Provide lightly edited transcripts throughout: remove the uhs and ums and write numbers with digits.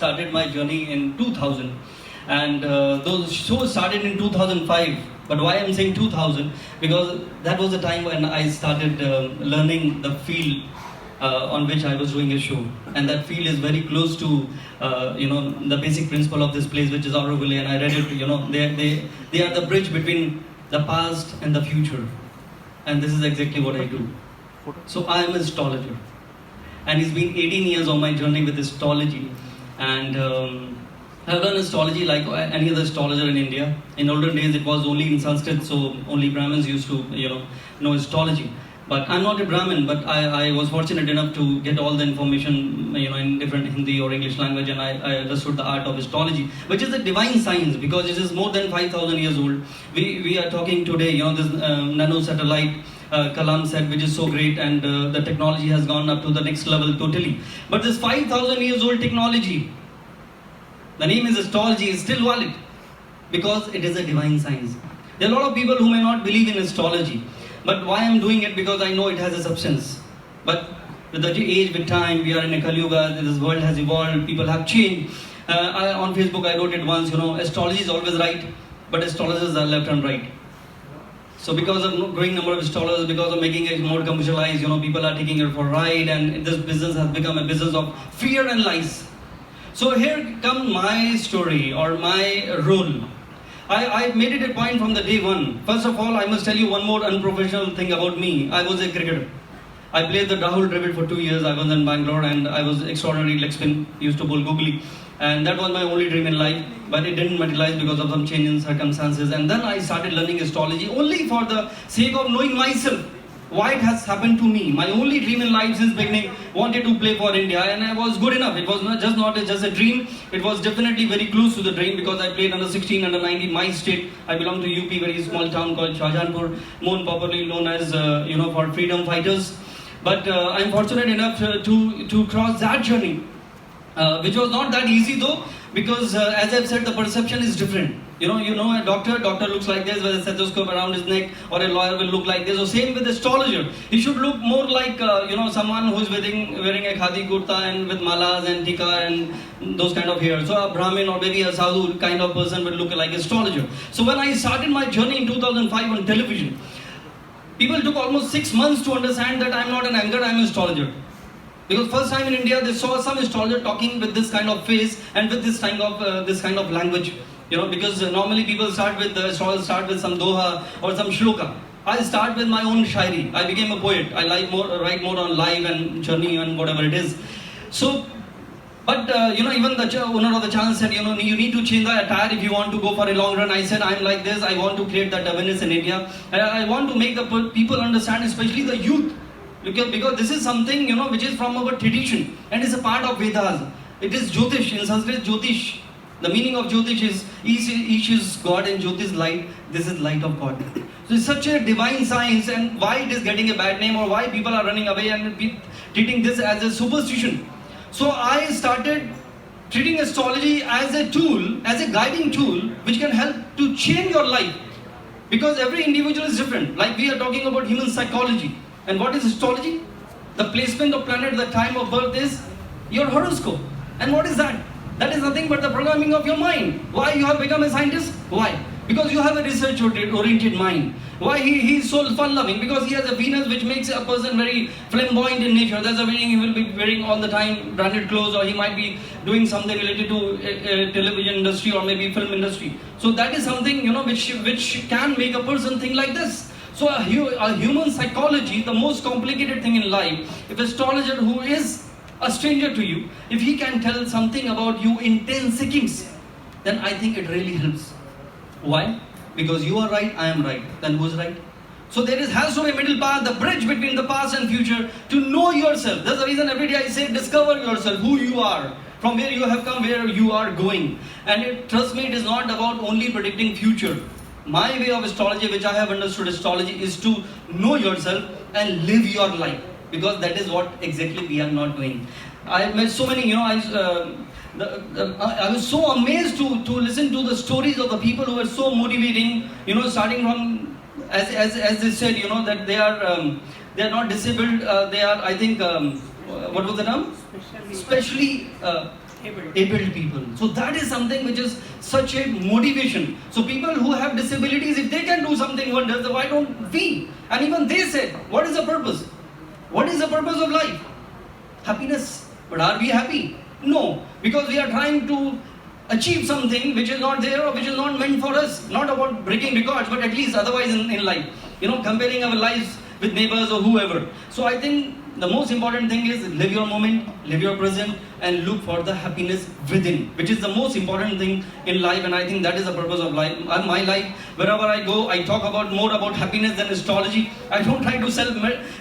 started my journey in 2000, and those shows started in 2005. But why I'm saying 2000? Because that was the time when I started learning the field on which I was doing a show, and that field is very close to the basic principle of this place, which is Auroville. And I read it. They are the bridge between the past and the future, and this is exactly what I do. So I am an astrologer, and it's been 18 years of my journey with astrology, and I've done astrology like any other astrologer in India. In olden days, it was only in Sanskrit, so only Brahmins used to know astrology. But I'm not a Brahmin, but I was fortunate enough to get all the information in different Hindi or English language, and I understood the art of astrology, which is a divine science because it is more than 5,000 years old. We are talking today, this nano satellite. Kalam said, which is so great, and the technology has gone up to the next level totally. But this 5,000 years old technology, the name is astrology, is still valid because it is a divine science. There are a lot of people who may not believe in astrology, but why I'm doing it? Because I know it has a substance. But with the age, with time, we are in a Kali Yuga, this world has evolved, people have changed. On Facebook I wrote it once, astrology is always right, but astrologers are left and right. So because of growing number of astrologers, because of making it more commercialized, people are taking it for a ride, and this business has become a business of fear and lies. So here comes my story or my role. I made it a point from the day one. First of all, I must tell you one more unprofessional thing about me. I was a cricketer. I played the Rahul Dravid for 2 years. I was in Bangalore, and I was extraordinary leg spin, used to bowl googly. And that was my only dream in life, but it didn't materialize because of some change in circumstances. And then I started learning astrology only for the sake of knowing myself, why it has happened to me. My only dream in life since beginning, wanted to play for India, and I was good enough. It was not just a dream, it was definitely very close to the dream because I played under 16, under 19, my state. I belong to UP, very small town called Shahjahanpur, more popularly known as, for freedom fighters. But I'm fortunate enough to cross that journey. Which was not that easy though, because as I've said, the perception is different. A doctor looks like this with a stethoscope around his neck, or a lawyer will look like this. So same with astrologer. He should look more like someone who is wearing a khadi kurta and with malas and tika and those kind of hair. So a Brahmin or maybe a sadhu kind of person will look like astrologer. So when I started my journey in 2005 on television, people took almost 6 months to understand that I'm not an anchor, I'm an astrologer. Because first time in India, they saw some astrologer talking with this kind of face and with this kind of language. Because normally people start with some doha or some shloka. I start with my own shairi. I became a poet. I write more on life and journey and whatever it is. So, but even the owner of the channel said, you need to change the attire if you want to go for a long run. I said, I'm like this. I want to create that awareness in India. I want to make the people understand, especially the youth. Because this is something, which is from our tradition and is a part of Vedas. It is Jyotish, in Sanskrit Jyotish. The meaning of Jyotish is each is God and Jyoti is light. This is light of God. So it's such a divine science, and why it is getting a bad name or why people are running away and treating this as a superstition. So I started treating astrology as a tool, as a guiding tool, which can help to change your life. Because every individual is different. Like we are talking about human psychology. And what is astrology? The placement of planet, the time of birth is your horoscope. And what is that? That is nothing but the programming of your mind. Why you have become a scientist? Why? Because you have a research-oriented mind. Why he is so fun-loving? Because he has a Venus which makes a person very flamboyant in nature. That's the meaning he will be wearing all the time branded clothes, or he might be doing something related to a television industry or maybe film industry. So that is something which can make a person think like this. So a human psychology, the most complicated thing in life, if an astrologer who is a stranger to you, if he can tell something about you in 10 seconds, then I think it really helps. Why? Because you are right, I am right. Then who's right? So there has to be a middle path, the bridge between the past and future, to know yourself. That's the reason every day I say, discover yourself, who you are, from where you have come, where you are going. And trust me, it is not about only predicting future. My way of astrology, which I have understood astrology, is to know yourself and live your life. Because that is what exactly we are not doing. I met so many, I was so amazed to listen to the stories of the people who were so motivating, starting from, as they said, that they are not disabled, they are, I think, what was the term? Specially abled people. So that is something which is such a motivation. So people who have disabilities, if they can do something wonders, why don't we? And even they said, what is the purpose? What is the purpose of life? Happiness. But are we happy? No, because we are trying to achieve something which is not there or which is not meant for us. Not about breaking records, but at least otherwise in life. Comparing our lives with neighbors or whoever. So I think the most important thing is live your moment, live your present, and look for the happiness within, which is the most important thing in life. And I think that is the purpose of life. My life, wherever I go, I talk about more about happiness than astrology. I don't try to sell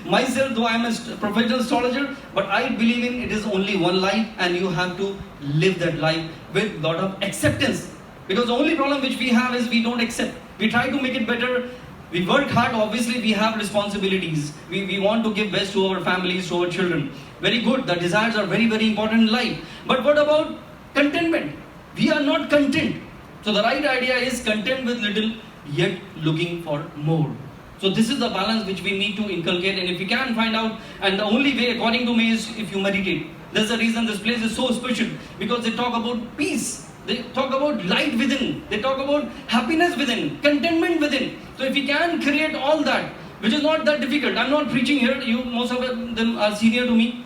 myself, though I am a professional astrologer, but I believe in it is only one life, and you have to live that life with lot of acceptance. Because the only problem which we have is we don't accept. We try to make it better. We work hard, obviously we have responsibilities. We want to give best to our families, to our children. Very good, the desires are very, very important in life. But what about contentment? We are not content. So the right idea is content with little, yet looking for more. So this is the balance which we need to inculcate, and if we can find out, and the only way according to me is if you meditate. That's the reason this place is so special, because they talk about peace. They talk about light within. They talk about happiness within, contentment within. So if we can create all that, which is not that difficult. I'm not preaching here. You, most of them are senior to me.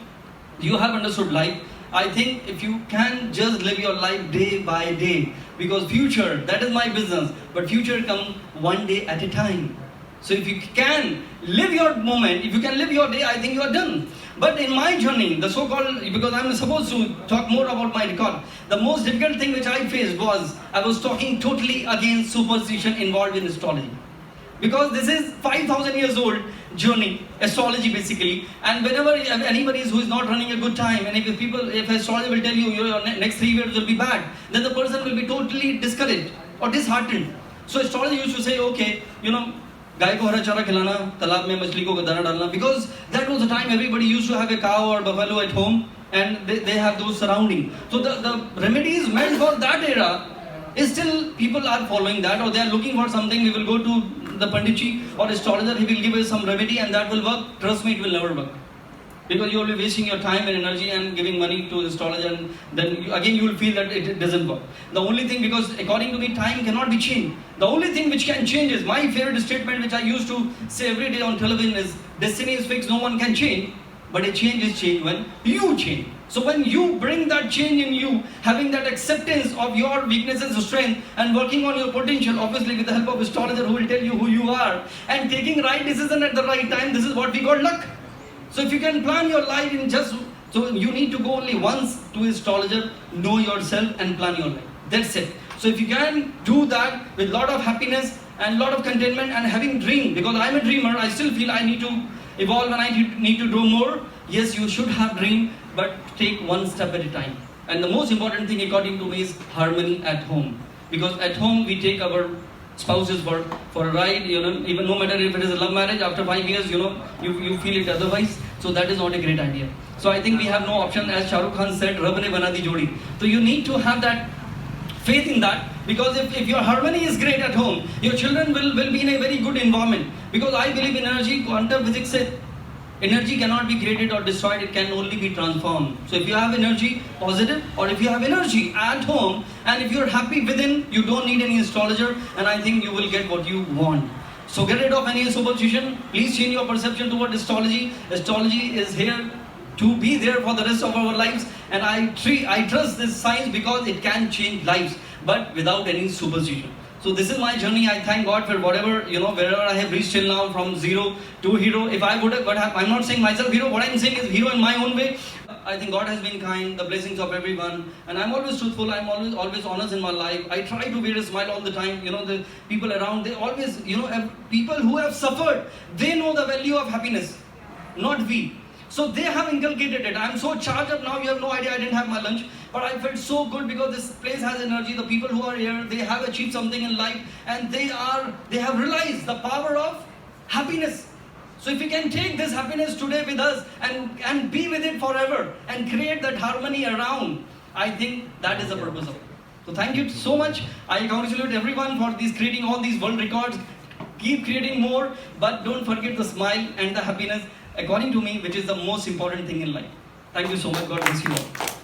You have understood life. I think if you can just live your life day by day, because future, that is my business, but future comes one day at a time. So if you can live your moment, if you can live your day, I think you are done. But in my journey, the so-called, because I'm supposed to talk more about my record, the most difficult thing which I faced was, I was talking totally against superstition involved in astrology. Because this is 5,000 years old journey, astrology basically, and whenever anybody who is not running a good time, and if astrologer will tell you your next 3 years will be bad, then the person will be totally discouraged or disheartened. So astrology used to say, okay, गाय को हरा चारा खिलाना, तालाब में मछली को दाना डालना, because that was the time everybody used to have a cow or buffalo at home, and they have those surroundings. So the remedies meant for that era is still people are following that, or they are looking for something. We will go to the Pondicherry or astrologer, he will give us some remedy and that will work. Trust me, it will never work. Because you will be wasting your time and energy and giving money to the astrologer, and then again you will feel that it doesn't work. The only thing, because according to me time cannot be changed. The only thing which can change is, my favorite statement which I used to say every day on television is, destiny is fixed, no one can change, but a change is changed when you change. So when you bring that change in you, having that acceptance of your weaknesses and strength, and working on your potential, obviously with the help of astrologer who will tell you who you are, and taking right decision at the right time, this is what we call luck. So if you can plan your life in so you need to go only once to astrologer, know yourself and plan your life. That's it. So if you can do that with lot of happiness and lot of contentment and having dream, because I'm a dreamer, I still feel I need to evolve and I need to do more. Yes, you should have dream, but take one step at a time. And the most important thing according to me is harmony at home. Because at home we take our spouses for a ride, even no matter if it is a love marriage, after 5 years, you feel it otherwise. So that is not a great idea. So I think we have no option, as Shah Rukh Khan said, Rab ne bana di jodi. So you need to have that faith in that, because if your harmony is great at home, your children will be in a very good environment. Because I believe in energy, quantum physics says, energy cannot be created or destroyed, it can only be transformed. So if you have energy positive, or if you have energy at home, and if you're happy within, you don't need any astrologer, and I think you will get what you want. So get rid of any superstition. Please change your perception toward astrology. Astrology is here to be there for the rest of our lives, and I trust this science because it can change lives, but without any superstition. So this is my journey. I thank God for whatever, wherever I have reached till now, from zero to hero. If I would have, but I'm not saying myself hero, what I'm saying is hero in my own way. I think God has been kind, the blessings of everyone, and I'm always truthful, I'm always honest in my life. I try to wear a smile all the time. The people around, they always, people who have suffered, they know the value of happiness, not we. So they have inculcated it. I'm so charged up now, you have no idea, I didn't have my lunch. But I felt so good because this place has energy. The people who are here, they have achieved something in life, and they have realized the power of happiness. So if we can take this happiness today with us and be with it forever and create that harmony around, I think that is the purpose of it. So thank you so much. I congratulate everyone for creating all these world records. Keep creating more, but don't forget the smile and the happiness, according to me, which is the most important thing in life. Thank you so much. God bless you all.